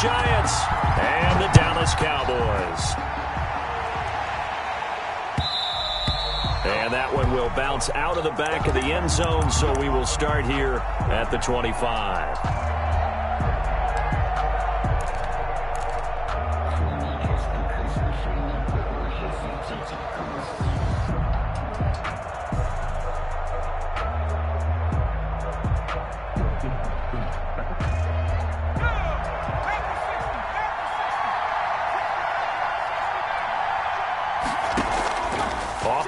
Giants and the Dallas Cowboys. And that one will bounce out of the back of the end zone, so we will start here at the 25.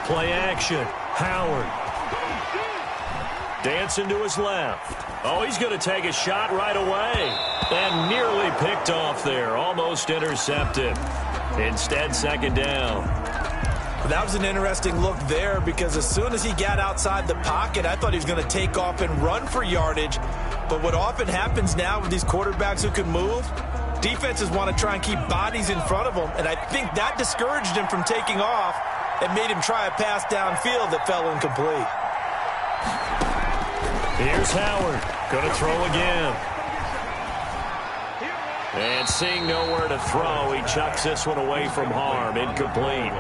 Play action. Howard. Dancing to his left. Oh, he's going to take a shot right away. And nearly picked off there. Almost intercepted. Instead, second down. That was an interesting look there because as soon as he got outside the pocket, I thought he was going to take off and run for yardage. But what often happens now with these quarterbacks who can move, defenses want to try and keep bodies in front of them. And I think that discouraged him from taking off. It made him try a pass downfield that fell incomplete. Here's Howard. Going to throw again. And seeing nowhere to throw, he chucks this one away from harm. Incomplete.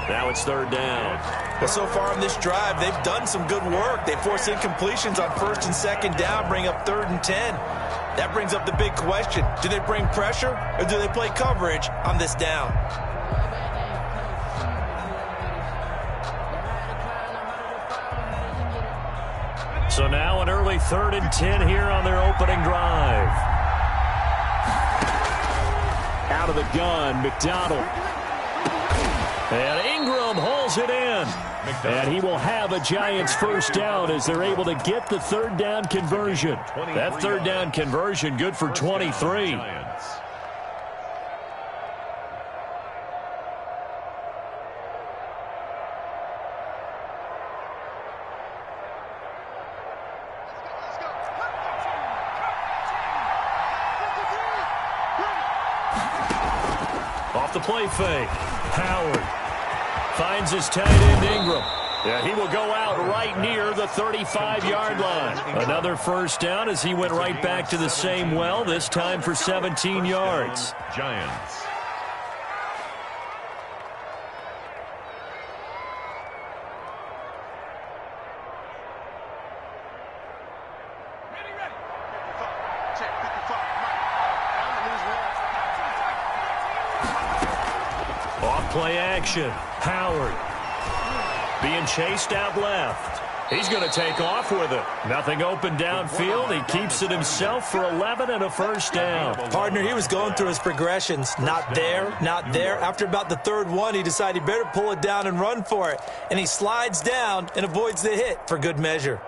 Now it's third down. Well, so far on this drive, they've done some good work. They force incompletions on first and second down, bring up 3rd and 10. That brings up the big question. Do they bring pressure or do they play coverage on this down? So now an early 3rd and 10 here on their opening drive. Out of the gun, McDonald. And Ingram hauls it in. And he will have a Giants first down as they're able to get the third down conversion. That third down conversion good for 23. Off the play fake. Howard finds his tight end Ingram. Yeah, he will go out right near the 35-yard line. Another first down as he went right back to the same well, this time for 17 yards. Giants. Play action. Howard being chased out left. He's going to take off with it. Nothing open downfield. He keeps it himself for 11 and a first down. Partner, he was going through his progressions. Not there, not there. After about the third one, he decided he better pull it down and run for it. And he slides down and avoids the hit for good measure.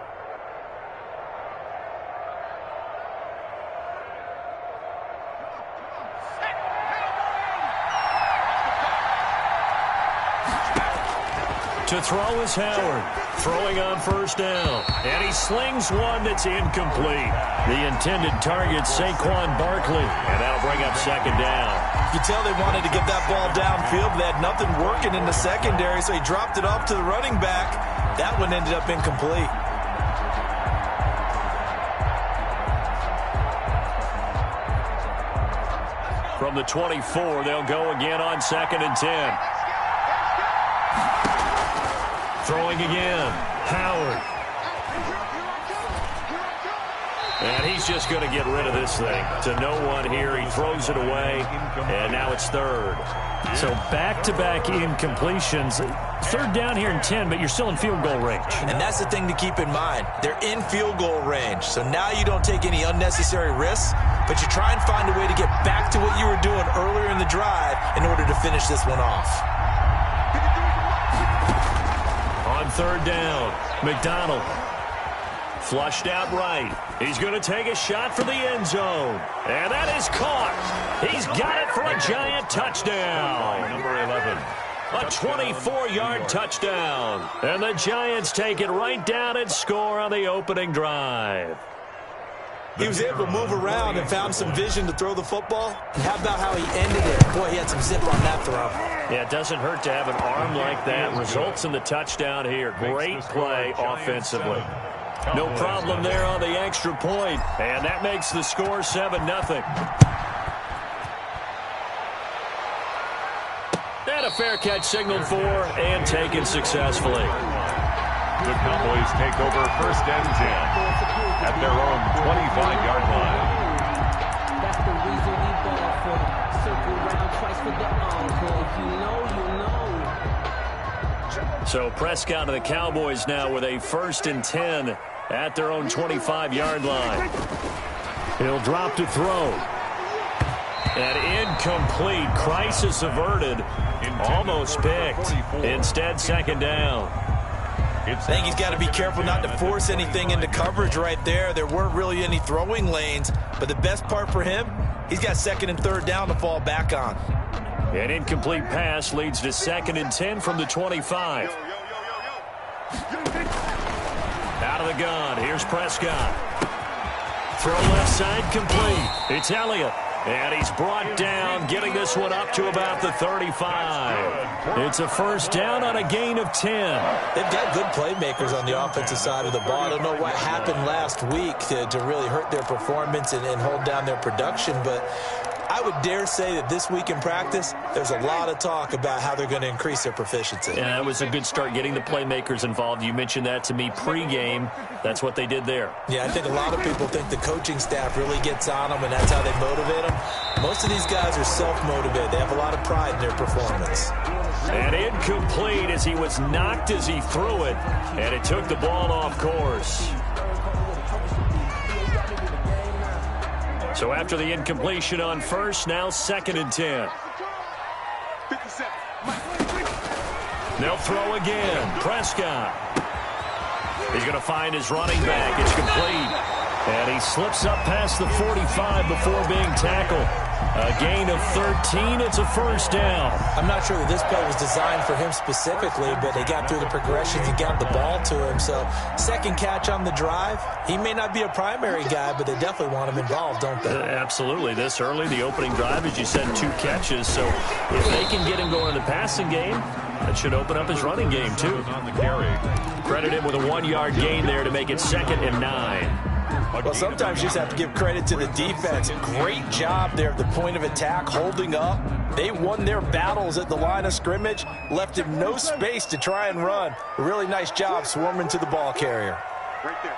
To throw is Howard. Throwing on first down. And he slings one that's incomplete. The intended target, Saquon Barkley. And that'll bring up second down. You tell they wanted to get that ball downfield, but they had nothing working in the secondary, so he dropped it off to the running back. That one ended up incomplete. From the 24, they'll go again on 2nd and 10. Throwing again. Howard. And he's just going to get rid of this thing. To no one here. He throws it away. And now it's third. So back-to-back incompletions. Third down here in 10, but you're still in field goal range. And that's the thing to keep in mind. They're in field goal range. So now you don't take any unnecessary risks, but you try and find a way to get back to what you were doing earlier in the drive in order to finish this one off. On third down, McDonald flushed out right. He's going to take a shot for the end zone. And that is caught. He's got it for a Giant touchdown. Number 11. A 24-yard touchdown. And the Giants take it right down and score on the opening drive. He was able to move around and found some vision to throw the football. And how about how he ended it? Boy, he had some zip on that throw. Yeah, it doesn't hurt to have an arm like that. Results in the touchdown here. Great play offensively. No problem there on the extra point. And that makes the score 7-0. And a fair catch signaled for and taken successfully. The Cowboys take over 1st and 10 at their own 25-yard line. That's the reason we ball for. Circle round twice for the encore. If you know, you know. So Prescott and the Cowboys now with a 1st and 10 at their own 25-yard line. He'll drop to throw. And incomplete. Crisis averted. Almost picked. Instead, 2nd down. I think he's got to be careful not to force anything into coverage right there. There weren't really any throwing lanes, but the best part for him, he's got 2nd and 3rd down to fall back on. An incomplete pass leads to 2nd and 10 from the 25. Out of the gun, here's Prescott. Throw left side complete. It's Elliott. And he's brought down, getting this one up to about the 35. It's a 1st down on a gain of 10. They've got good playmakers on the offensive side of the ball. I don't know what happened last week to really hurt their performance and hold down their production, but I would dare say that this week in practice, there's a lot of talk about how they're going to increase their proficiency. Yeah, it was a good start getting the playmakers involved. You mentioned that to me pregame. That's what they did there. Yeah, I think a lot of people think the coaching staff really gets on them, and that's how they motivate them. Most of these guys are self-motivated. They have a lot of pride in their performance. And incomplete as he was knocked as he threw it, and it took the ball off course. So after the incompletion on 1st, now 2nd and 10. They'll throw again. Prescott. He's going to find his running back. It's complete. And he slips up past the 45 before being tackled. A gain of 13. It's a 1st down. I'm not sure that this play was designed for him specifically, but they got through the progressions and got the ball to him. So 2nd catch on the drive. He may not be a primary guy, but they definitely want him involved, don't they? Absolutely. This early, the opening drive, as you said, 2 catches. So if they can get him going in the passing game, that should open up his running game, too. Credit him with a 1-yard gain there to make it 2nd and 9. Well, sometimes you just have to give credit to the defense. Great job there at the point of attack, holding up. They won their battles at the line of scrimmage, left him no space to try and run. A really nice job swarming to the ball carrier. Right there.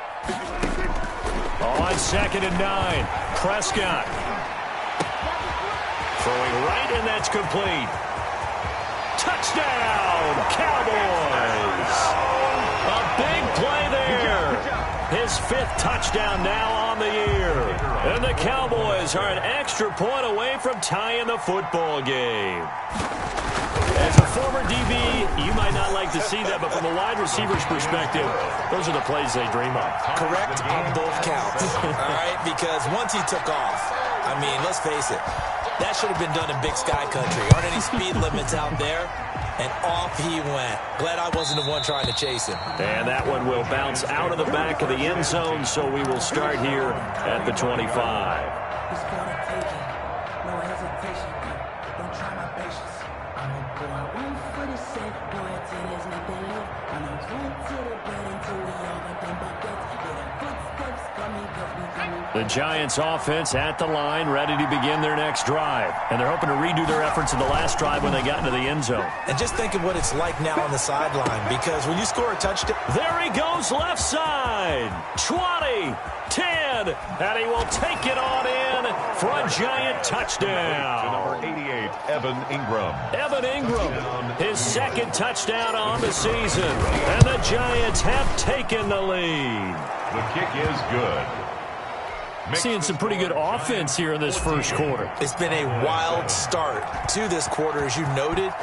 On 2nd and 9, Prescott. Throwing right, and that's complete. Touchdown, Cowboys! A big play there. His 5th touchdown now on the year. And the Cowboys are an extra point away from tying the football game. As a former DB, you might not like to see that, but from a wide receiver's perspective, those are the plays they dream of. Correct on both counts, all right? Because once he took off, I mean, let's face it, that should have been done in Big Sky Country. Aren't any speed limits out there? And off he went. Glad I wasn't the one trying to chase him. And that one will bounce out of the back of the end zone, so we will start here at the 25. He's gonna take it. No hesitation. Don't try my patience. I'm a boy, one for the set. Boy, till there's nothing left. I'm a run to the bed until we all got them buckets. Yeah, footsteps coming, cause we coming. The Giants offense at the line, ready to begin their next drive. And they're hoping to redo their efforts in the last drive when they got into the end zone. And just think of what it's like now on the sideline, because when you score a touchdown... There he goes, left side. 20, 10, and he will take it on in for a Giant touchdown. Number 88, Evan Ingram. Evan Ingram, his 2nd touchdown on the season. And the Giants have taken the lead. The kick is good. Seeing some pretty good offense here in this 1st quarter. It's been a wild start to this quarter, as you noted.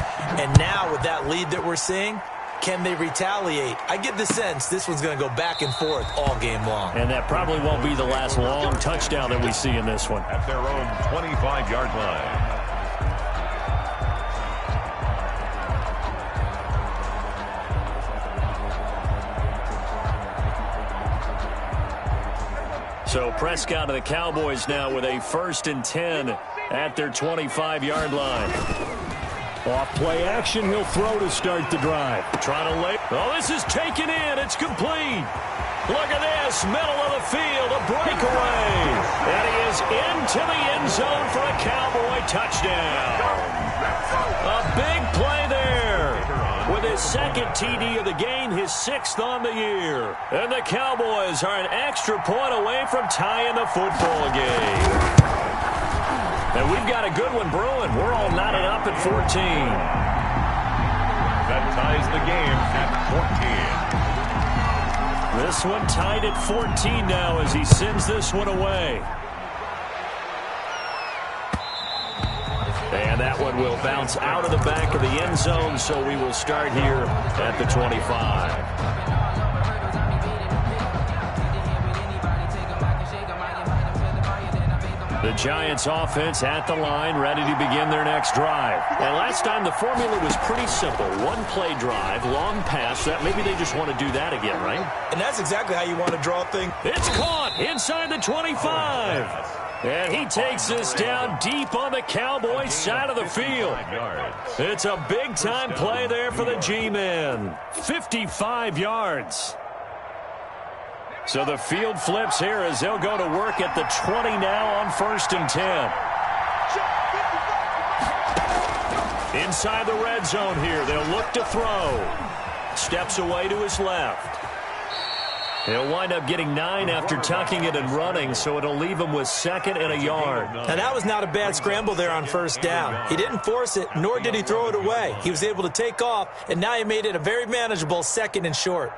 And now with that lead that we're seeing, can they retaliate? I get the sense this one's going to go back and forth all game long. And that probably won't be the last long touchdown that we see in this one. At their own 25-yard line. So Prescott and the Cowboys now with a 1st and 10 at their 25-yard line. Off play action, he'll throw to start the drive. Trying to lay. Oh, this is taken in. It's complete. Look at this. Middle of the field. A breakaway. And he is into the end zone for a Cowboy touchdown. A big play there. With his second TD of the game, his 6th on the year. And the Cowboys are an extra point away from tying the football game. And we've got a good one brewing. We're all knotted up at 14. That ties the game at 14. This one tied at 14 now as he sends this one away. And that one will bounce out of the back of the end zone, so we will start here at the 25. The Giants offense at the line, ready to begin their next drive. And last time the formula was pretty simple. One play drive, long pass. That maybe they just want to do that again, right? And that's exactly how you want to draw things. It's caught inside the 25. And he takes this down deep on the Cowboys side of the field. It's a big-time play there for the G-men. 55 yards. So the field flips here as they'll go to work at the 20 now on 1st and 10. Inside the red zone here. They'll look to throw. Steps away to his left. He'll wind up getting 9 after tucking it and running, so it'll leave him with 2nd and a yard. Now, that was not a bad scramble there on 1st down. He didn't force it, nor did he throw it away. He was able to take off, and now he made it a very manageable 2nd and short.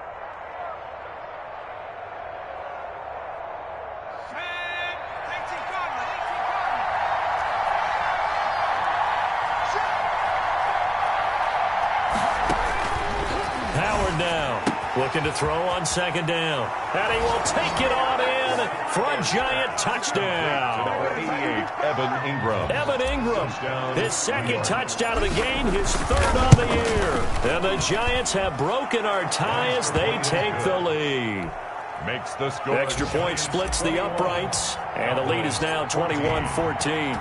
Looking to throw on 2nd down. And he will take it on in for a Giant touchdown. Number 88, Evan Ingram. Evan Ingram, his 2nd touchdown of the game, his 3rd on the year. And the Giants have broken our tie as they take the lead. Makes the score. Extra point splits the uprights. And the lead is now 21-14.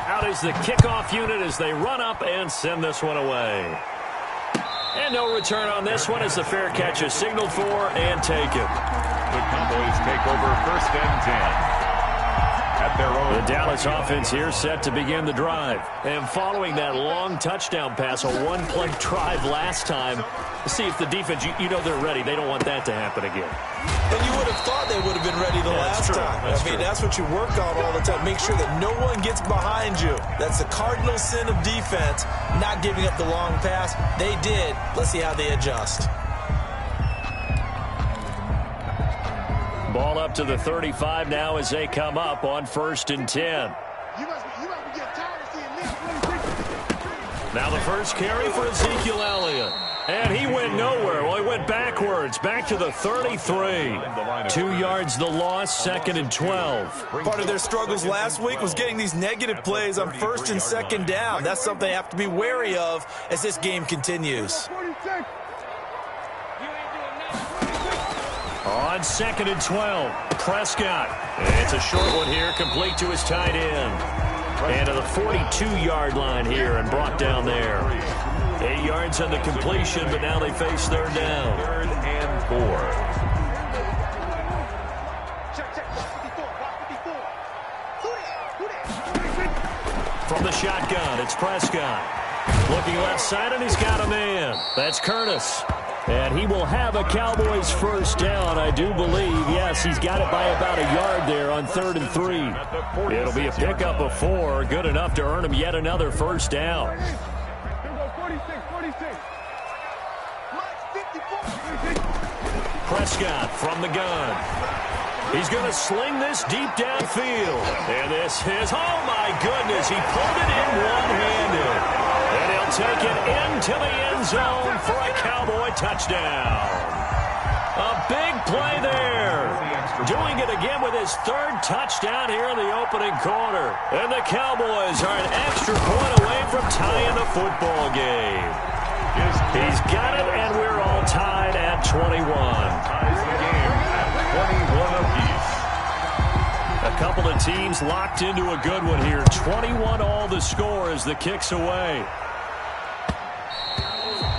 Out is the kickoff unit as they run up and send this one away. And no return on this one as the fair catch is signaled for and taken. The Cowboys take over 1st and 10. At their own. The Dallas offense here set to begin the drive. And following that long touchdown pass, a one-play drive last time, see if the defense, you know they're ready. They don't want that to happen again. And you would have thought they would have been ready the last time. That's what you work on all the time. Make sure that no one gets behind you. That's the cardinal sin of defense, not giving up the long pass. They did. Let's see how they adjust. Ball up to the 35 now as they come up on 1st and 10. Now the first carry for Ezekiel Elliott. And he went nowhere. Well, he went backwards, back to the 33. 2 yards the loss, 2nd and 12. Part of their struggles last week was getting these negative plays on 1st and 2nd down. That's something they have to be wary of as this game continues. On 2nd and 12, Prescott. It's a short one here, complete to his tight end. And to the 42-yard line here and brought down there. 8 yards on the completion, but now they face 3rd down. 3rd and 4. From the shotgun, it's Prescott. Looking left side, and he's got a man. That's Curtis. And he will have a Cowboys 1st down, I do believe. Yes, he's got it by about a yard there on 3rd and 3. It'll be a pickup of 4, good enough to earn him yet another 1st down. Prescott from the gun. He's going to sling this deep downfield. And this is, oh my goodness, he pulled it in one-handed. And he'll take it into the end zone for a Cowboy touchdown. A big play there. Doing it again with his 3rd touchdown here in the opening quarter. And the Cowboys are an extra point away from tying the football game. He's got it, and we're all tied at 21. Ties the game at 21 apiece. A couple of teams locked into a good one here. 21 all the score as the kick's away.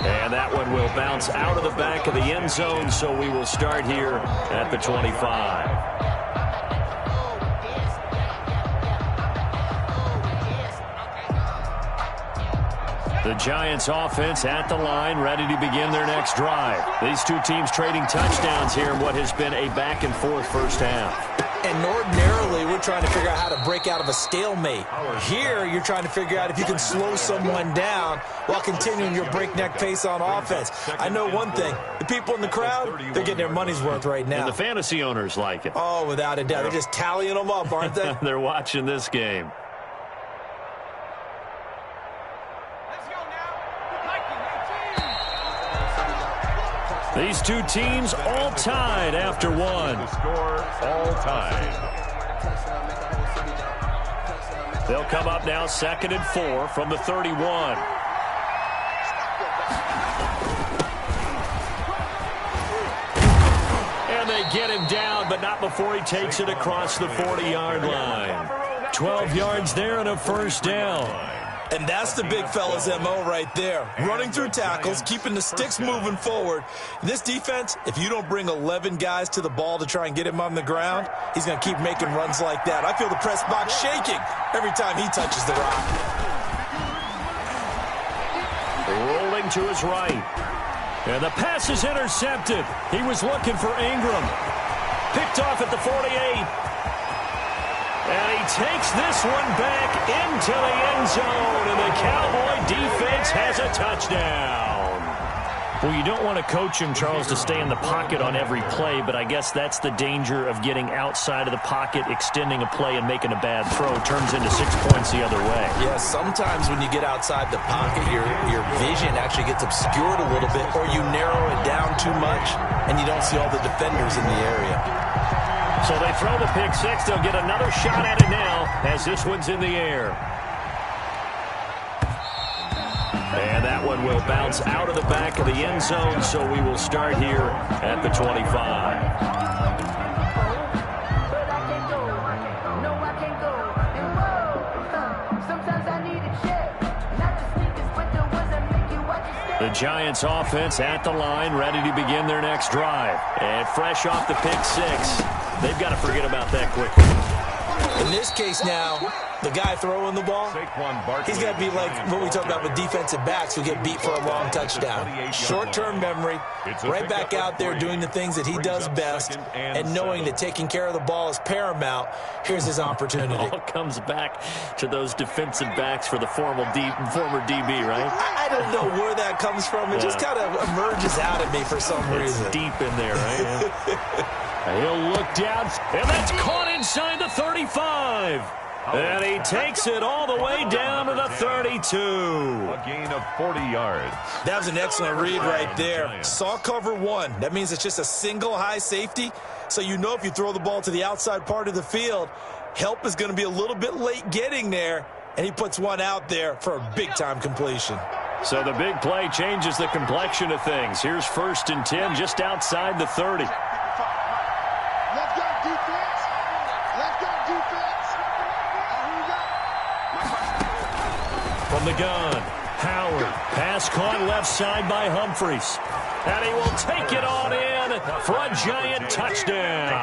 And that one will bounce out of the back of the end zone, so we will start here at the 25. The Giants offense at the line, ready to begin their next drive. These two teams trading touchdowns here in what has been a back-and-forth first half. And ordinarily, we're trying to figure out how to break out of a stalemate. Here, you're trying to figure out if you can slow someone down while continuing your breakneck pace on offense. I know one thing. The people in the crowd, they're getting their money's worth right now. And the fantasy owners like it. Oh, without a doubt. They're just tallying them up, aren't they? They're watching this game. These two teams all tied after one. The score all tied. They'll come up now 2nd and 4 from the 31. And they get him down, but not before he takes it across the 40-yard line. 12 yards there and a first down. And that's the big fella's MO right there. Running through tackles, keeping the sticks moving forward. This defense, if you don't bring 11 guys to the ball to try and get him on the ground, he's going to keep making runs like that. I feel the press box shaking every time he touches the rock. Rolling to his right. And the pass is intercepted. He was looking for Ingram. Picked off at the 48. And he takes this one back into the end zone, and the Cowboy defense has a touchdown. Well, you don't want to coach him, Charles, to stay in the pocket on every play, but I guess that's the danger of getting outside of the pocket, extending a play, and making a bad throw. Turns into 6 points the other way. Yeah, sometimes when you get outside the pocket, your vision actually gets obscured a little bit, or you narrow it down too much, and you don't see all the defenders in the area. So they throw the pick six. They'll get another shot at it now as this one's in the air. And that one will bounce out of the back of the end zone, so we will start here at the 25. The Giants offense at the line, ready to begin their next drive. And fresh off the pick six, they've got to forget about that quickly. In this case now, the guy throwing the ball, he's got to be like what we talk about with defensive backs who get beat for a long touchdown. Short-term memory, right back out there doing the things that he does best, and knowing that taking care of the ball is paramount. Here's his opportunity. It all comes back to those defensive backs for the former DB, right? I don't know where that comes from. It just kind of emerges out of me for some reason. It's deep in there, right? He'll look down, and that's caught inside the 35. And he takes it all the way down to the 32. A gain of 40 yards. That was an excellent read right there. Saw cover one. That means it's just a single high safety. So you know if you throw the ball to the outside part of the field, help is going to be a little bit late getting there. And he puts one out there for a big-time completion. So the big play changes the complexion of things. Here's 1st and 10 just outside the 30. Let's go, defense. Let's go, defense. From the gun, Howard. Pass caught left side by Humphries. And he will take it on in for a giant touchdown.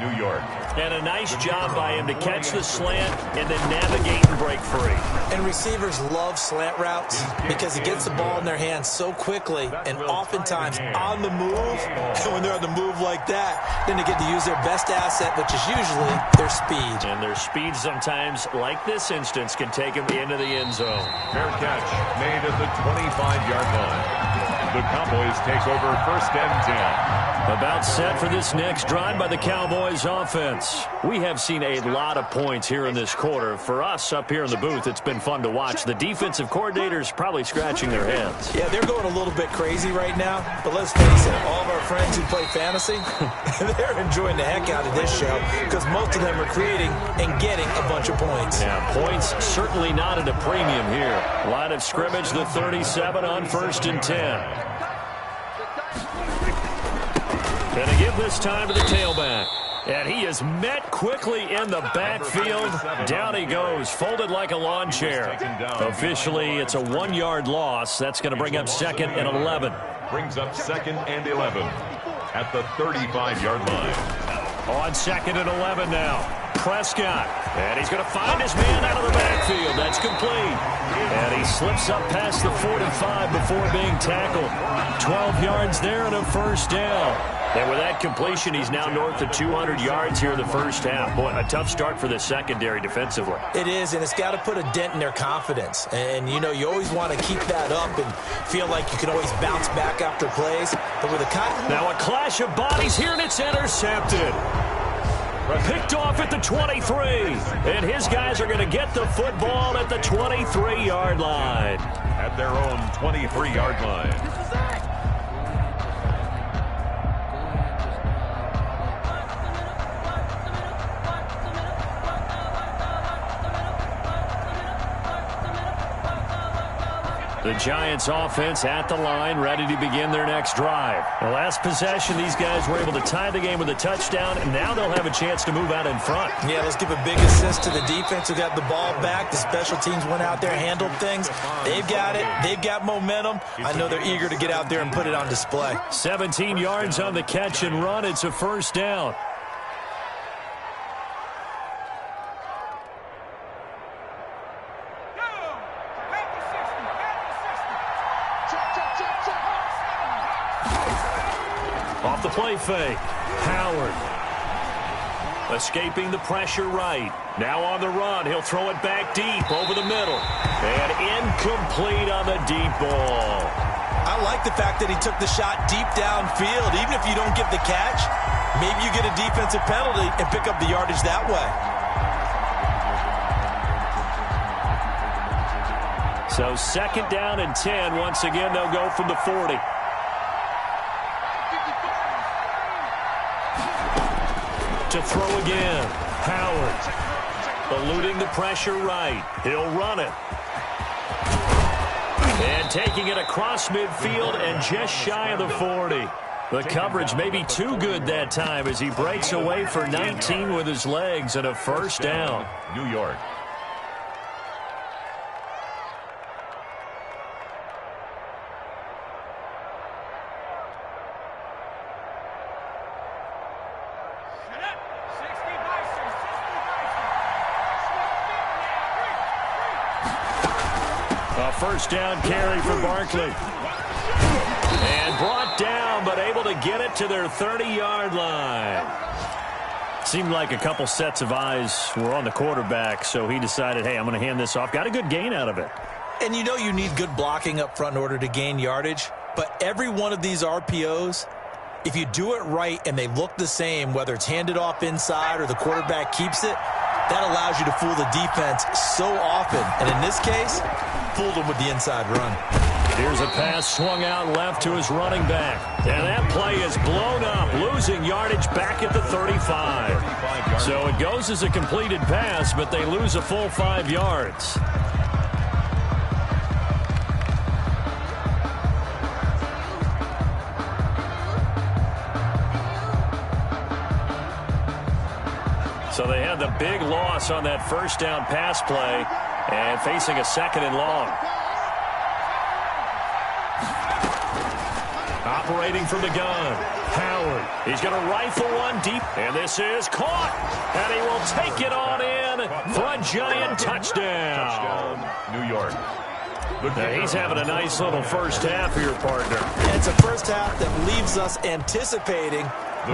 New York. And a nice job by him to catch the slant and then navigate and break free. And receivers love slant routes because it gets the ball in their hands so quickly and oftentimes on the move. And when they're on the move like that, then they get to use their best asset, which is usually their speed. And their speed sometimes, like this instance, can take them into the end zone. Fair catch made at the 25-yard line. The Cowboys take over 1st and 10. About set for this next drive by the Cowboys offense. We have seen a lot of points here in this quarter. For us up here in the booth, it's been fun to watch. The defensive coordinators probably scratching their heads. Yeah, they're going a little bit crazy right now. But let's face it, all of our friends who play fantasy, they're enjoying the heck out of this show because most of them are creating and getting a bunch of points. Yeah, points certainly not at a premium here. Line of scrimmage, the 37 on 1st and 10. And a give this time to the tailback. And he is met quickly in the backfield. Down he goes, folded like a lawn chair. Officially, it's a 1-yard loss. That's going to bring up 2nd and 11. Brings up 2nd and 11 at the 35-yard line. On 2nd and 11 now. Prescott, and he's going to find his man out of the backfield. That's complete. And he slips up past the 45 before being tackled. 12 yards there and a first down. And with that completion, he's now north of 200 yards here in the first half. Boy, a tough start for the secondary defensively. It is, and it's got to put a dent in their confidence. And, you know, you always want to keep that up and feel like you can always bounce back after plays. But with a now a clash of bodies here, and it's intercepted. Picked off at the 23. And his guys are going to get the football at the 23-yard line. At their own 23-yard line. The Giants offense at the line, ready to begin their next drive. The last possession, these guys were able to tie the game with a touchdown, and now they'll have a chance to move out in front. Yeah, let's give a big assist to the defense who got the ball back. The special teams went out there, handled things. They've got it. They've got momentum. I know they're eager to get out there and put it on display. 17 yards on the catch and run. It's a first down. Off the play fake. Howard. Escaping the pressure right. Now on the run. He'll throw it back deep over the middle. And incomplete on the deep ball. I like the fact that he took the shot deep downfield. Even if you don't get the catch, maybe you get a defensive penalty and pick up the yardage that way. So 2nd down and 10. Once again, they'll go from the 40. To throw again. Howard. Eluding the pressure right. He'll run it. And taking it across midfield and just shy of the 40. The coverage may be too good that time as he breaks away for 19 with his legs and a first down. New York. First down carry for Barkley. And brought down, but able to get it to their 30-yard line. Seemed like a couple sets of eyes were on the quarterback, so he decided, hey, I'm going to hand this off. Got a good gain out of it. And you know you need good blocking up front in order to gain yardage. But every one of these RPOs, if you do it right and they look the same, whether it's handed off inside or the quarterback keeps it, that allows you to fool the defense so often. And in this case, fooled them with the inside run. Here's a pass swung out left to his running back. And that play is blown up, losing yardage back at the 35. So it goes as a completed pass, but they lose a full 5 yards. So they had the big loss on that first down pass play and facing a 2nd and long. Operating from the gun. Howard. He's going to rifle one deep. And this is caught. And he will take it on in for a giant touchdown. New York. He's having a nice little first half here, partner. It's a first half that leaves us anticipating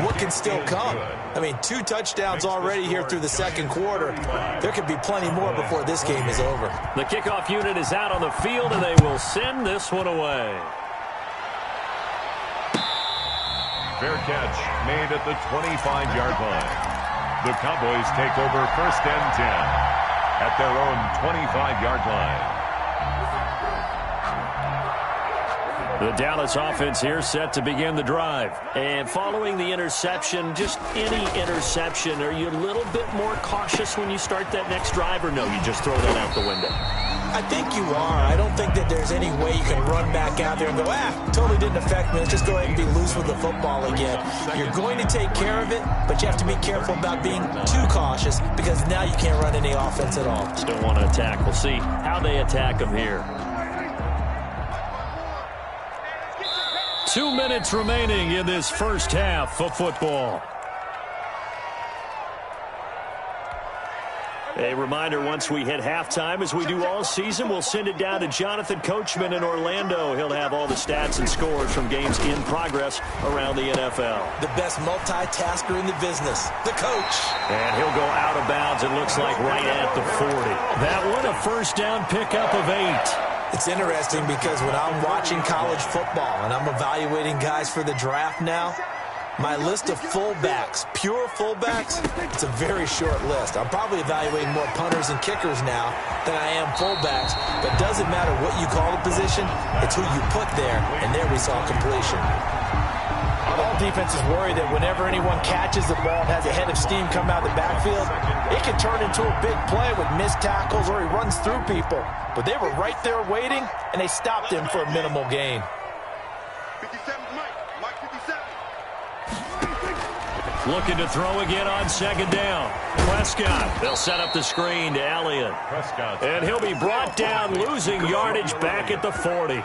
what can still come. I mean, 2 touchdowns already here through the second quarter. There could be plenty more before this game is over. The kickoff unit is out on the field, and they will send this one away. Fair catch made at the 25-yard line. The Cowboys take over 1st and 10 at their own 25-yard line. The Dallas offense here set to begin the drive. And following the interception, just any interception, are you a little bit more cautious when you start that next drive, or no, you just throw that out the window? I think you are. I don't think that there's any way you can run back out there and go, totally didn't affect me. Let's just go ahead and be loose with the football again. You're going to take care of it, but you have to be careful about being too cautious because now you can't run any offense at all. Still want to attack. We'll see how they attack him here. 2 minutes remaining in this first half of football. A reminder, once we hit halftime, as we do all season, we'll send it down to Jonathan Coachman in Orlando. He'll have all the stats and scores from games in progress around the NFL. The best multitasker in the business, the coach. And he'll go out of bounds, it looks like, right at the 40. That one, a first down pickup of 8. It's interesting because when I'm watching college football and I'm evaluating guys for the draft now, my list of fullbacks, pure fullbacks, it's a very short list. I'm probably evaluating more punters and kickers now than I am fullbacks, but it doesn't matter what you call the position, it's who you put there, and there we saw completion. All defenses worry that whenever anyone catches the ball and has a head of steam come out of the backfield, it can turn into a big play with missed tackles or he runs through people. But they were right there waiting, and they stopped him for a minimal gain. 57, Mike 57. Looking to throw again on second down. Prescott. They'll set up the screen to Elliott. Prescott. And he'll be brought down, losing yardage back at the 40.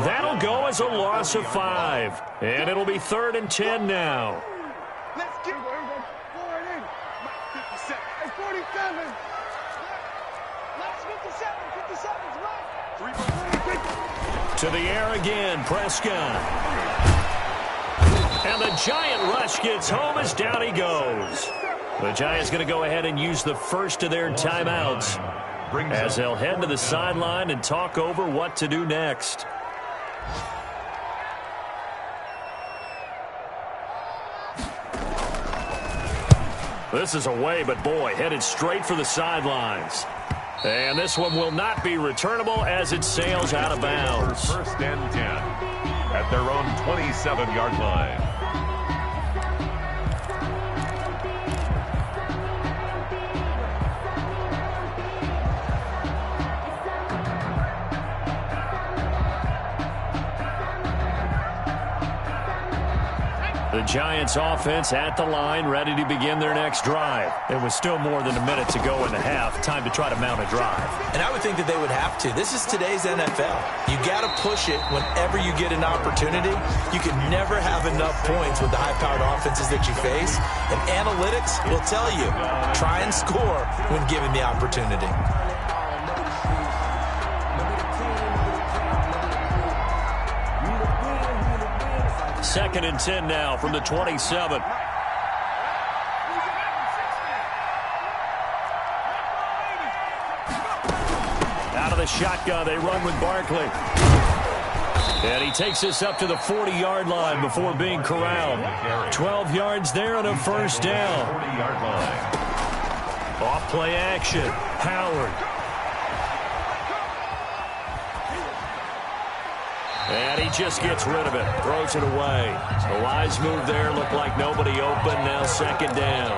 That'll go as a loss of 5. And it'll be 3rd and 10 now. Let's get it. Forward in. Mike 57. Hey, 47. Let's 57. 57's right. To the air again, Prescott. And the Giant rush gets home as down he goes. The Giants going to go ahead and use the first of their timeouts as they'll head to the sideline and talk over what to do next. This is away, but boy, headed straight for the sidelines. And this one will not be returnable as it sails out of bounds. First and 10 at their own 27-yard line. The Giants offense at the line, ready to begin their next drive. There was still more than a minute to go in the half. Time to try to mount a drive. And I would think that they would have to. This is today's NFL. You got to push it whenever you get an opportunity. You can never have enough points with the high-powered offenses that you face. And analytics will tell you, try and score when given the opportunity. Second and 10 now from the 27. Out of the shotgun, they run with Barkley. And he takes this up to the 40-yard line before being corralled. 12 yards there and a first down. 40-yard line. Off play action. Howard. And he just gets rid of it. Throws it away. The wise move there. Looked like nobody open. Now second down.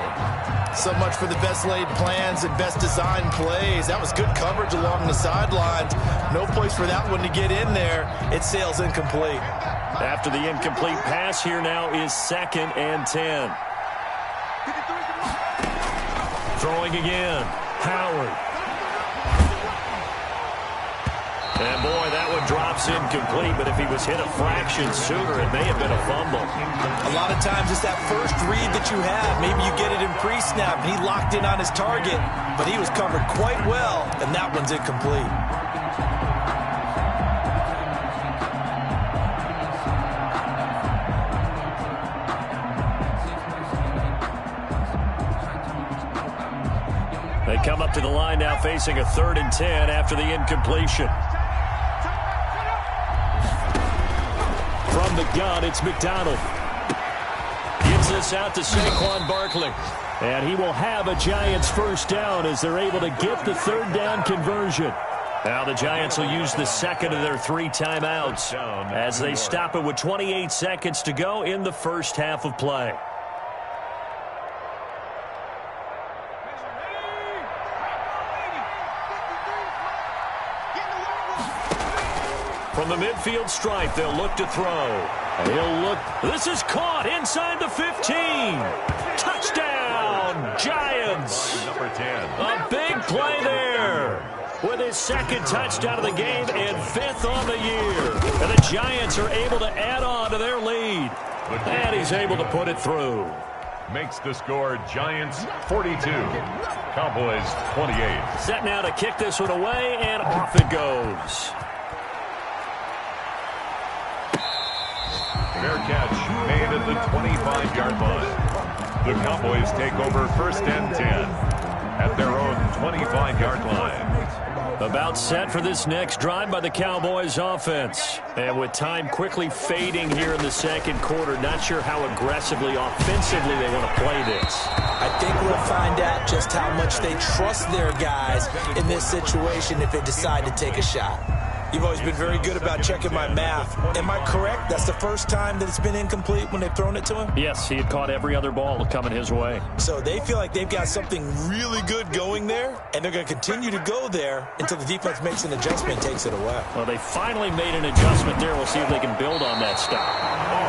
So much for the best laid plans and best designed plays. That was good coverage along the sidelines. No place for that one to get in there. It sails incomplete. After the incomplete pass, here now is second and 10. Throwing again. Howard. And boy, that one drops incomplete, but if he was hit a fraction sooner, it may have been a fumble. A lot of times it's that first read that you have. Maybe you get it in pre-snap, and he locked in on his target, but he was covered quite well, and that one's incomplete. They come up to the line now facing a 3rd and 10 after the incompletion. From the gun, it's McDonald. Gives this out to Saquon Barkley. And he will have a Giants first down as they're able to get the 3rd down conversion. Now the Giants will use the second of their 3 timeouts as they stop it with 28 seconds to go in the first half of play. From the midfield stripe, they'll look to throw. He'll look. This is caught inside the 15. Touchdown, Giants. Number 10. A big play there. With his second touchdown of the game and 5th on the year. And the Giants are able to add on to their lead. And he's able to put it through. Makes the score Giants 42, Cowboys 28. Set now to kick this one away, and off it goes. Fair catch made at the 25-yard line. The Cowboys take over 1st and 10 at their own 25-yard line. About set for this next drive by the Cowboys offense. And with time quickly fading here in the second quarter, not sure how aggressively, offensively they want to play this. I think we'll find out just how much they trust their guys in this situation if they decide to take a shot. You've always been very good about checking my math. Am I correct? That's the first time that it's been incomplete when they've thrown it to him? Yes, he had caught every other ball coming his way. So they feel like they've got something really good going there, and they're going to continue to go there until the defense makes an adjustment and takes it away. Well, they finally made an adjustment there. We'll see if they can build on that stop.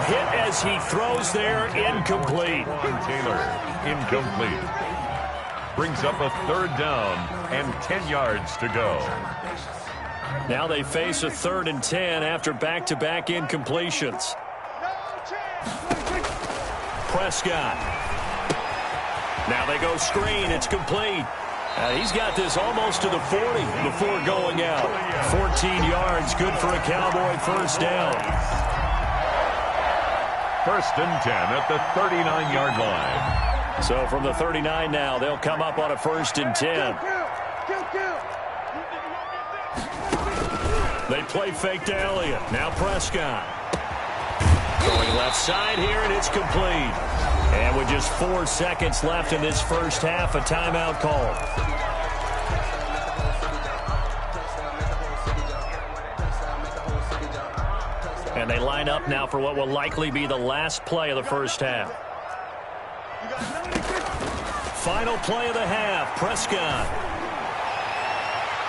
Hit as he throws there, incomplete. Taylor, incomplete. Brings up a 3rd down and 10 yards to go. Now they face a 3rd and 10 after back-to-back incompletions. Prescott. Now they go screen. It's complete. He's got this almost to the 40 before going out. 14 yards, good for a Cowboy 1st down. 1st and 10 at the 39-yard line. So from the 39 now, they'll come up on a 1st and 10. They play fake to Elliott. Now Prescott. Going left side here, and it's complete. And with just 4 seconds left in this first half, a timeout call. And they line up now for what will likely be the last play of the first half. Final play of the half, Prescott.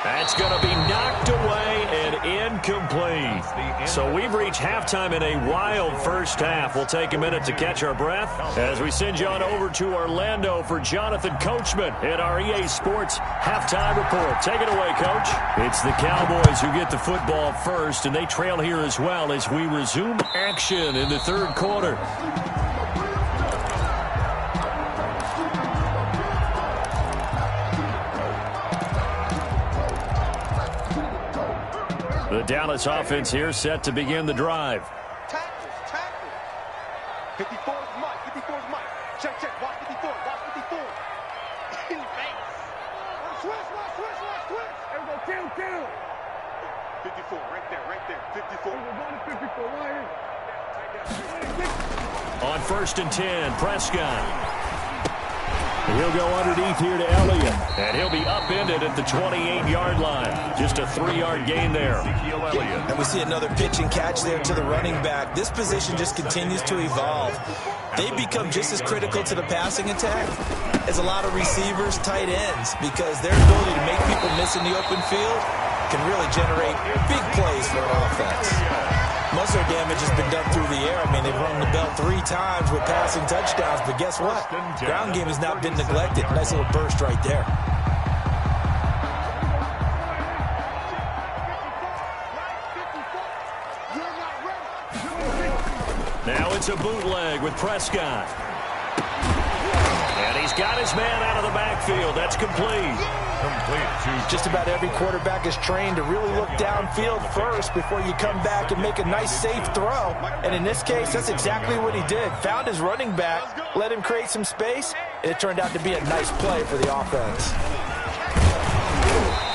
That's going to be knocked away and incomplete. So we've reached halftime in a wild first half. We'll take a minute to catch our breath as we send you on over to Orlando for Jonathan Coachman at our EA Sports Halftime Report. Take it away, Coach. It's the Cowboys who get the football first, and they trail here as well as we resume action in the 3rd quarter. The Dallas offense here set to begin the drive. Tackles. 54 is Mike. 54 is Mike. Check. Watch 54. Watch 54. In your face. Switch. There we go. Kill. 54. Right there. 54. We're going to 54. Right here. On 1st and 10, Prescott. He'll go underneath here to Elliott, and he'll be upended at the 28-yard line. Just a 3-yard gain there. And we see another pitch and catch there to the running back. This position just continues to evolve. They become just as critical to the passing attack as a lot of receivers, tight ends, because their ability to make people miss in the open field can really generate big plays for an offense. Most of their damage has been done through the air. I mean, they've rung the bell 3 times with passing touchdowns, but guess what? Ground game has not been neglected. Nice little burst right there. Now it's a bootleg with Prescott. And he's got his man out of the backfield. That's complete. Just about every quarterback is trained to really look downfield first before you come back and make a nice, safe throw. And in this case, that's exactly what he did. Found his running back, let him create some space, and it turned out to be a nice play for the offense.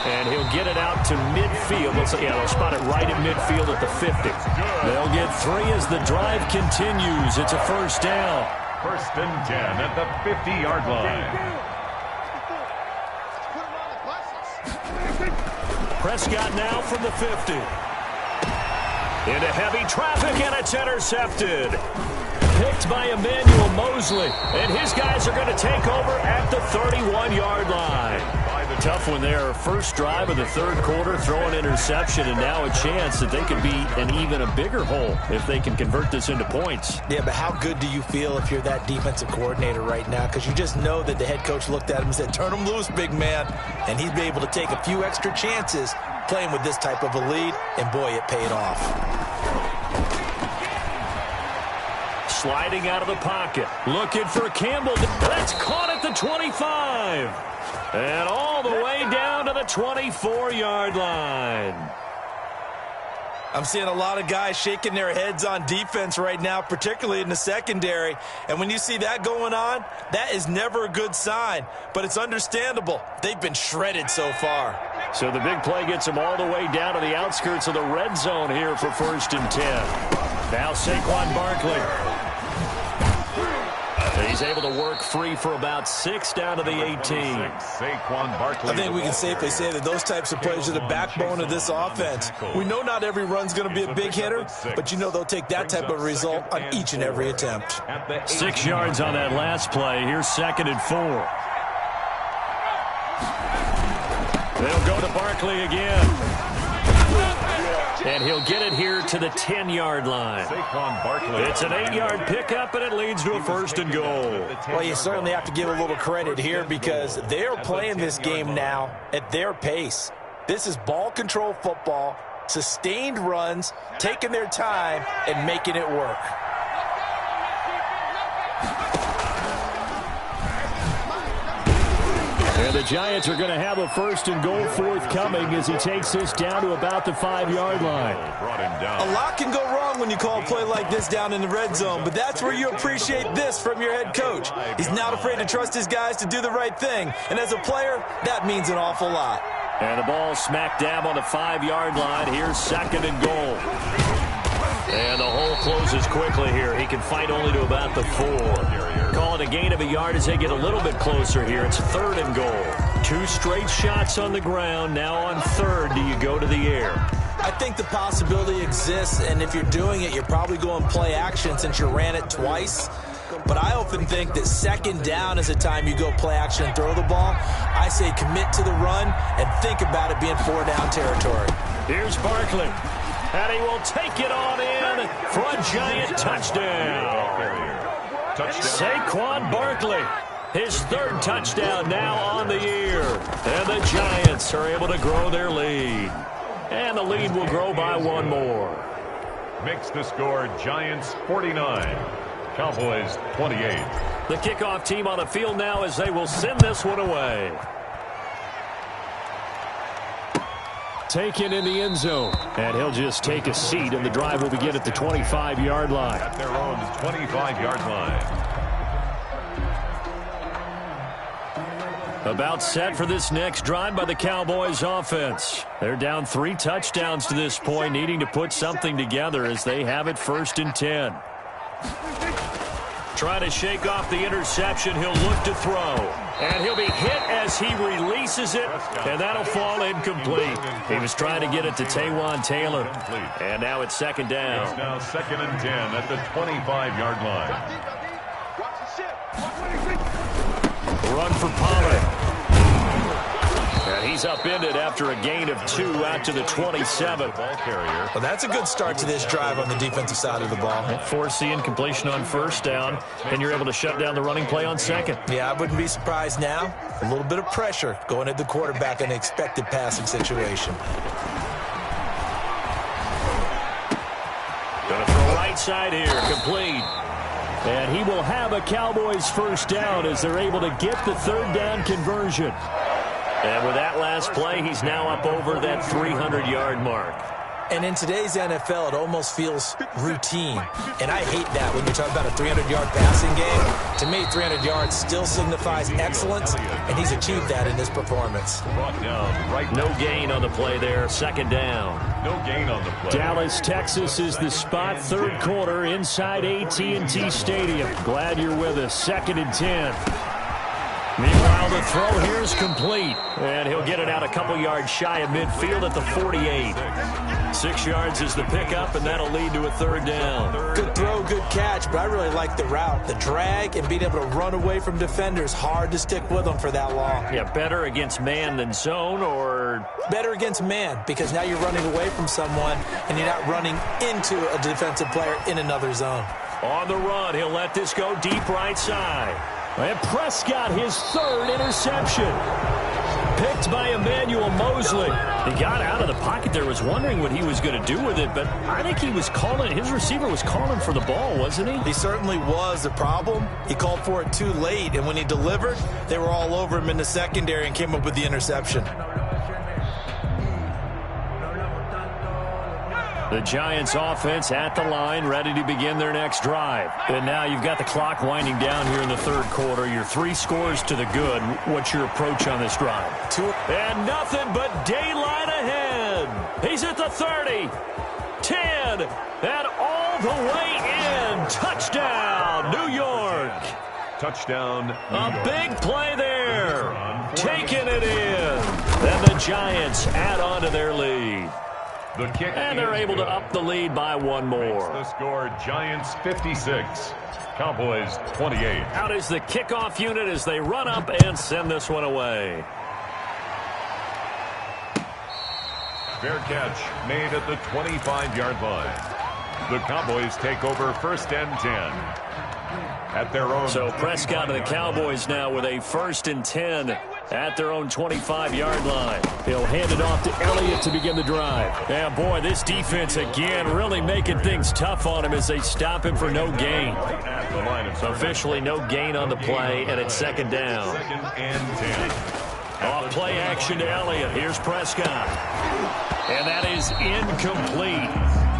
And he'll get it out to midfield. They'll spot it right at midfield at the 50. They'll get 3 as the drive continues. It's a 1st down. 1st and 10 at the 50-yard line. Prescott now from the 50. Into heavy traffic, and it's intercepted. Picked by Emmanuel Mosley. And his guys are going to take over at the 31-yard line. Tough one there. First drive of the third quarter, throw an interception, and now a chance that they could be in even a bigger hole if they can convert this into points. Yeah, but how good do you feel if you're that defensive coordinator right now? Because you just know that the head coach looked at him and said, turn him loose, big man. And he's been able to take a few extra chances playing with this type of a lead, and boy, it paid off. Sliding out of the pocket, looking for Campbell. That's caught at the 25. And all the way down to the 24-yard line. I'm seeing a lot of guys shaking their heads on defense right now, particularly in the secondary. And when you see that going on, that is never a good sign. But it's understandable. They've been shredded so far. So the big play gets them all the way down to the outskirts of the red zone here for 1st and 10. Now Saquon Barkley. He's able to work free for about 6 down to the 18. Saquon Barkley. I think we can safely say that those types of plays are the backbone of this offense. We know not every run's going to be a big hitter, but you know they'll take that type of result on each and every attempt. 6 yards on that last play. Here's 2nd and 4. They'll go to Barkley again. And he'll get it here to the 10-yard line. Saquon Barkley. It's an 8-yard pickup, and it leads to a 1st and goal. Well, you certainly have to give a little credit here because they're playing this game now at their pace. This is ball control football, sustained runs, taking their time, and making it work. And the Giants are going to have a 1st and goal forthcoming as he takes this down to about the 5-yard line. A lot can go wrong when you call a play like this down in the red zone, but that's where you appreciate this from your head coach. He's not afraid to trust his guys to do the right thing, and as a player, that means an awful lot. And the ball smack dab on the 5-yard line. Here's 2nd and goal. And the hole closes quickly here. He can fight only to about the 4. Call it a gain of a yard as they get a little bit closer here. It's 3rd and goal. 2 straight shots on the ground. Now on 3rd, do you go to the air? I think the possibility exists, and if you're doing it, you're probably going play action since you ran it twice. But I often think that 2nd down is the time you go play action and throw the ball. I say commit to the run and think about it being 4-down territory. Here's Barkley. And he will take it on in for a Giant touchdown. Saquon Barkley, his 3rd touchdown now on the year. And the Giants are able to grow their lead. And the lead will grow by 1 more. Makes the score Giants 49, Cowboys 28. The kickoff team on the field now as they will send this one away. Taken in the end zone. And he'll just take a seat, and the drive will begin at the 25-yard line. At their own 25-yard line. About set for this next drive by the Cowboys offense. They're down 3 touchdowns to this point, needing to put something together as they have it 1st and 10. Trying to shake off the interception. He'll look to throw. And he'll be hit as he releases it. And that'll fall incomplete. He was trying to get it to Taywan Taylor. And now it's 2nd down. It's now 2nd and 10 at the 25-yard line. Run for Pollard. And he's upended after a gain of 2 out to the 27. Well, that's a good start to this drive on the defensive side of the ball. Force the incompletion on 1st down, and you're able to shut down the running play on 2nd. Yeah, I wouldn't be surprised now. A little bit of pressure going at the quarterback in an expected passing situation. Going to throw right side here, complete. And he will have a Cowboys 1st down as they're able to get the 3rd down conversion. And with that last play, he's now up over that 300-yard mark. And in today's NFL, it almost feels routine. And I hate that when you're talking about a 300-yard passing game. To me, 300 yards still signifies excellence, and he's achieved that in this performance. No gain on the play there, 2nd down. No gain on the play. Dallas, Texas is the spot, 3rd quarter inside AT&T Stadium. Glad you're with us, 2nd and 10. Meanwhile, the throw here is complete. And he'll get it out a couple yards shy of midfield at the 48. 6 yards is the pickup, and that'll lead to a third down. Good throw, good catch, but I really like the route. The drag and being able to run away from defenders, hard to stick with them for that long. Yeah, better against man than zone, or? Better against man, because now you're running away from someone, and you're not running into a defensive player in another zone. On the run, he'll let this go deep right side. And Prescott, his third interception. Picked by Emmanuel Mosley. He got out of the pocket there, was wondering what he was going to do with it, but I think he was calling, his receiver was calling for the ball, wasn't he? He certainly was. The problem, he called for it too late, and when he delivered, they were all over him in the secondary and came up with the interception. The Giants offense at the line, ready to begin their next drive. And now you've got the clock winding down here in the third quarter. Your 3 scores to the good. What's your approach on this drive? And nothing but daylight ahead. He's at the 30, 10, and all the way in. Touchdown, New York. Touchdown, New York. A big play there. Taking it in. And the Giants add on to their lead. The kick and they're able to up the lead by 1 more. The score, Giants 56, Cowboys 28. Out is the kickoff unit as they run up and send this one away. Fair catch made at the 25-yard line. The Cowboys take over first and 10 at their own. So Prescott and the Cowboys now with a 1st and 10 at their own 25-yard line. He'll hand it off to Elliott to begin the drive. Yeah, boy, this defense again really making things tough on him as they stop him for no gain. Officially no gain on the play, and it's 2nd down. 2nd and 10. Off play action to Elliott. Here's Prescott. And that is incomplete.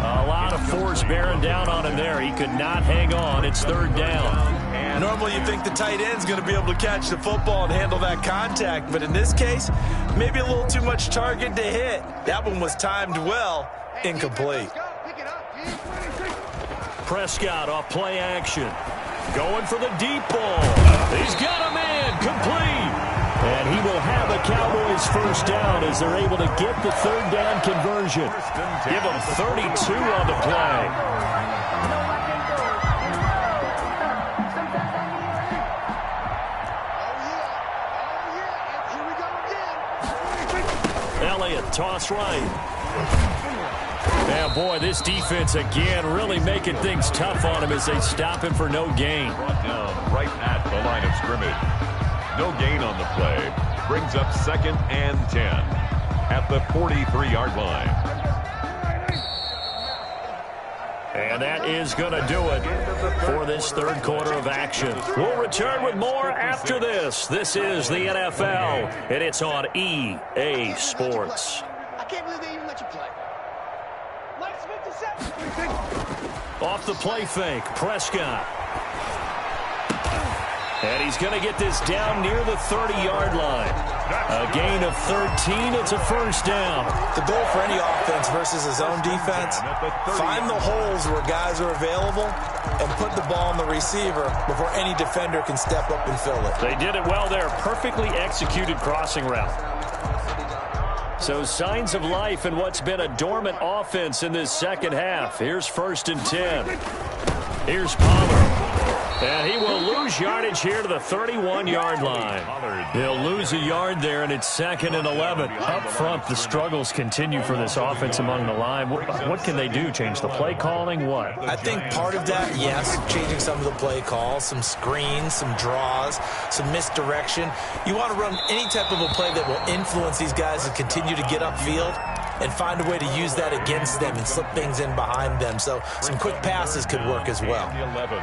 A lot of force bearing down on him there. He could not hang on. It's 3rd down. Normally you think the tight end's going to be able to catch the football and handle that contact, but in this case, maybe a little too much target to hit. That one was timed well, incomplete. Prescott off play action. Going for the deep ball. He's got a man, complete. And he will have a Cowboys 1st down as they're able to get the 3rd down conversion. Give them 32 on the play. Elliott, toss right. Yeah, boy, this defense again really making things tough on him as they stop him for no gain. Brought down right at the line of scrimmage. No gain on the play. Brings up 2nd and 10 at the 43-yard line. And that is going to do it for this 3rd quarter of action. We'll return with more after this. This is the NFL, and it's on EA Sports. I can't believe they even let you play. Mike's 57. Off the play fake, Prescott. And he's going to get this down near the 30-yard line. A gain of 13. It's a 1st down. The goal for any offense versus his own defense, find the holes where guys are available and put the ball on the receiver before any defender can step up and fill it. They did it well there. Perfectly executed crossing route. So signs of life in what's been a dormant offense in this 2nd half. Here's 1st and 10. Here's Pollard. And he will lose yardage here to the 31-yard line. He'll lose a yard there, and it's 2nd and 11. Up front, the struggles continue for this offense among the line. What can they do? Change the play calling? What? I think part of that, yes, changing some of the play calls, some screens, some draws, some misdirection. You want to run any type of a play that will influence these guys and continue to get upfield and find a way to use that against them and slip things in behind them. So some quick passes could work as well. 11.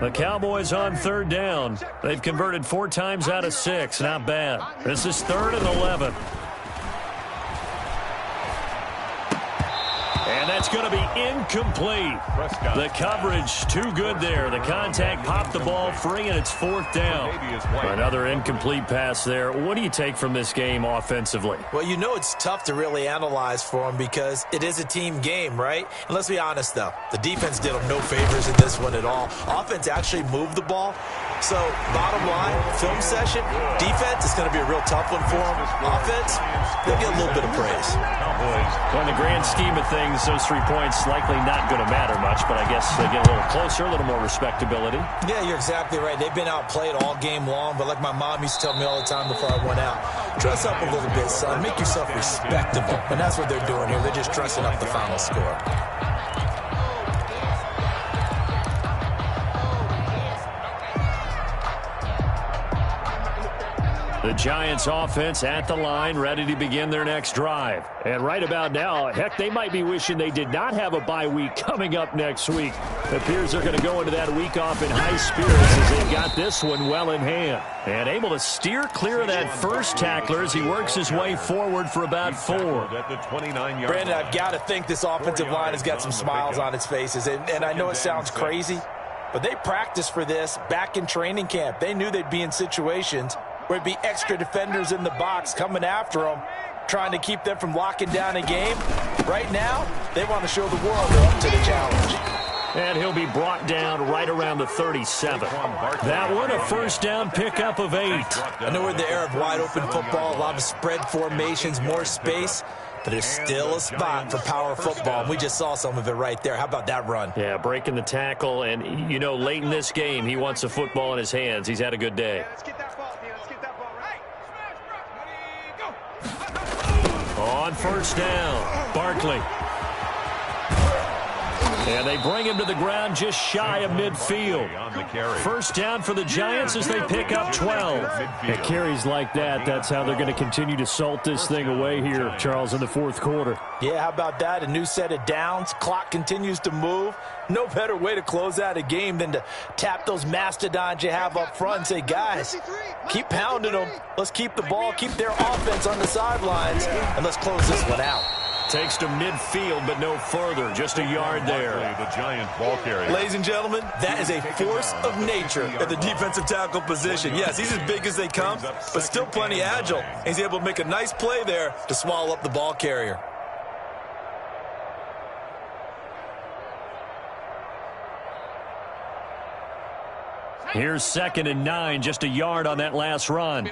The Cowboys on 3rd down. They've converted 4 times out of 6. Not bad. This is 3rd and 11. And That's going to be incomplete. The coverage too good there. The contact popped the ball free, and it's 4th down. Another incomplete pass there. What do you take from this game offensively? Well, you know it's tough to really analyze for them because it is a team game, right? And let's be honest, though. The defense did them no favors in this one at all. Offense actually moved the ball. So, bottom line, film session, defense is going to be a real tough one for them. Offense, they'll get a little bit of praise. Well, in the grand scheme of things, those 3 points likely not going to matter much, but I guess they get a little closer, a little more respectability. Yeah, you're exactly right. They've been outplayed all game long, but like my mom used to tell me all the time before I went out, dress up a little bit, son. Make yourself respectable. And that's what they're doing here. They're just dressing up the final score. The Giants offense at the line, ready to begin their next drive. And right about now, heck, they might be wishing they did not have a bye week coming up next week. It appears they're going to go into that week off in high spirits as they've got this one well in hand. And able to steer clear of that first tackler as he works his way forward for about 4. Brandon, I've got to think this offensive line has got some smiles on its faces. And I know it sounds crazy, but they practiced for this back in training camp. They knew they'd be in situations where it'd be extra defenders in the box coming after them, trying to keep them from locking down a game. Right now, they want to show the world they're up to the challenge. And he'll be brought down right around the 37. That one, a first down pickup of 8. I know we're in the era of wide-open football, a lot of spread formations, more space, but there's still a spot for power football, and we just saw some of it right there. How about that run? Yeah, breaking the tackle, and, you know, late in this game, he wants the football in his hands. He's had a good day. On first down, Barkley. And they bring him to the ground just shy of midfield. First down for the Giants as they pick up 12. At carries like that, that's how they're going to continue to salt this thing away here, Charles, in the 4th quarter. Yeah, how about that? A new set of downs. Clock continues to move. No better way to close out a game than to tap those mastodons you have up front and say, guys, keep pounding them. Let's keep the ball, keep their offense on the sidelines, and let's close this one out. Takes to midfield, but no further. Just a yard there. The Giant ball carrier. Ladies and gentlemen, that is a force of nature at the defensive tackle position. Yes, he's as big as they come, but still plenty agile. He's able to make a nice play there to swallow up the ball carrier. Here's 2nd and 9, just a yard on that last run.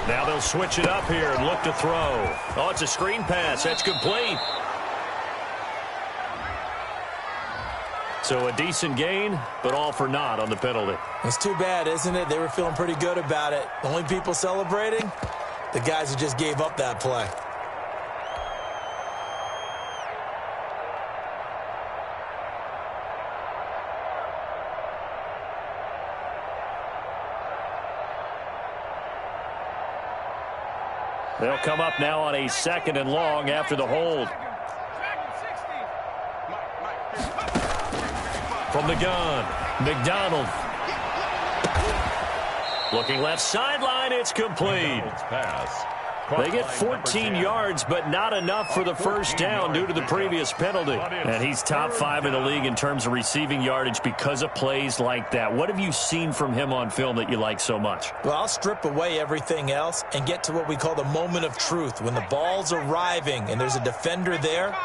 Now they'll switch it up here and look to throw. Oh, it's a screen pass. That's complete. So a decent gain, but all for naught on the penalty. It's too bad, isn't it? They were feeling pretty good about it. The only people celebrating, the guys who just gave up that play. They'll come up now on a 2nd and long after the hold. From the gun, McDonald. Looking left sideline, it's complete. They get 14 yards, but not enough for the first down due to the previous penalty. And he's top 5 in the league in terms of receiving yardage because of plays like that. What have you seen from him on film that you like so much? Well, I'll strip away everything else and get to what we call the moment of truth. When the ball's arriving and there's a defender there,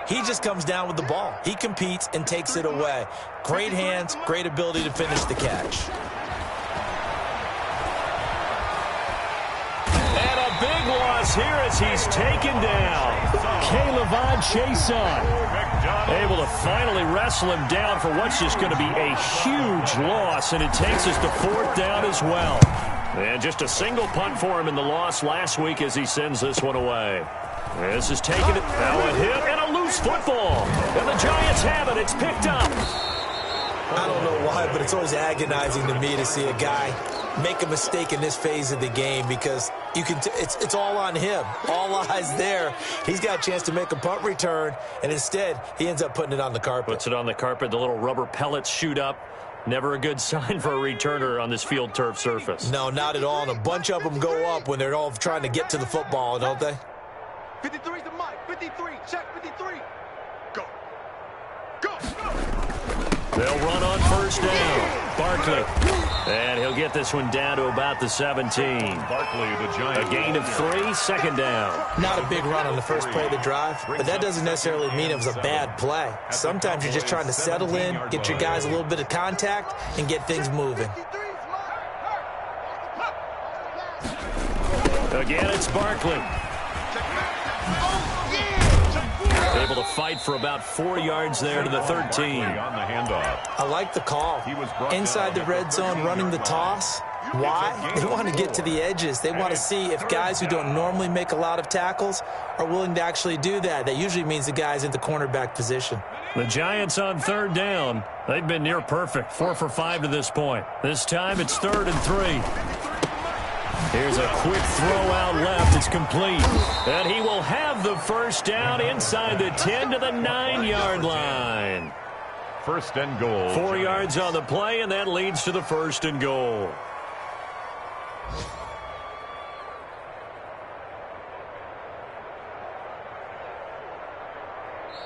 he just comes down with the ball. He competes and takes it away. Great hands, great ability to finish the catch. Big loss here as he's taken down. K'Lavon Chason able to finally wrestle him down for what's just going to be a huge loss, and it takes us to 4th down as well. And just a single punt for him in the loss last week as he sends this one away. This is taking it. Now a hit and a loose football. And the Giants have it. It's picked up. I don't know why, but it's always agonizing to me to see a guy make a mistake in this phase of the game because you can it's all on him. All eyes there. He's got a chance to make a punt return, and instead he ends up putting it on the carpet. Puts it on the carpet. The little rubber pellets shoot up. Never a good sign for a returner on this field turf surface. No, not at all. And a bunch of them go up when they're all trying to get to the football, don't they? 53's the mic. 53. Check 53. Go. Go. They'll run on first down. Barkley. And he'll get this one down to about the 17. Barkley, the Giant. A gain of 3, second down. Not a big run on the first play of the drive, but that doesn't necessarily mean it was a bad play. Sometimes you're just trying to settle in, get your guys a little bit of contact, and get things moving. Again, it's Barkley. Able to fight for about 4 yards there to the 13. On the handoff. I like the call. Inside the red zone, running the toss. Why? They want to get to the edges. They want to see if guys who don't normally make a lot of tackles are willing to actually do that. That usually means the guy's in the cornerback position. The Giants on third down. They've been near perfect. 4 for 5 to this point. This time it's 3rd and 3. Here's a quick throw out left. It's complete. And he will have the first down inside the 10 to the 9-yard line. First and goal. 4 yards on the play, and that leads to the 1st and goal.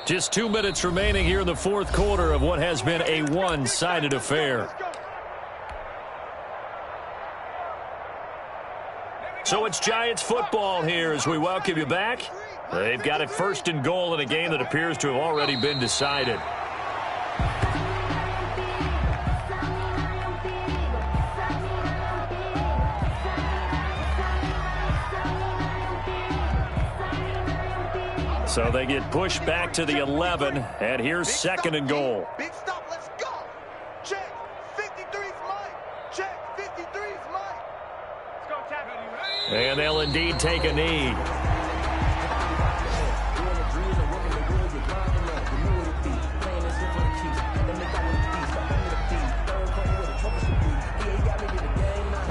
Just 2 minutes remaining here in the fourth quarter of what has been a one-sided affair. So it's Giants football here as we welcome you back. They've got it 1st and goal in a game that appears to have already been decided. So they get pushed back to the 11, and here's 2nd and goal. Big stop, let's go. Check, 53's Mike. Check, 53's Mike. Let's go, Tackle. And they'll indeed take a knee.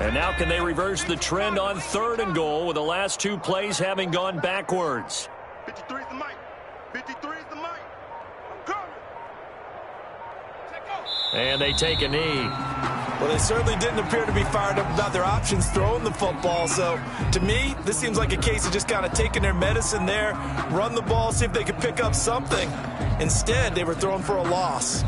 And now can they reverse the trend on 3rd and goal with the last 2 plays having gone backwards? 53's the mic. 53's the mic. I'm coming. And they take a knee. Well, they certainly didn't appear to be fired up about their options throwing the football. So, to me, this seems like a case of just kind of taking their medicine there, run the ball, see if they could pick up something. Instead, they were throwing for a loss.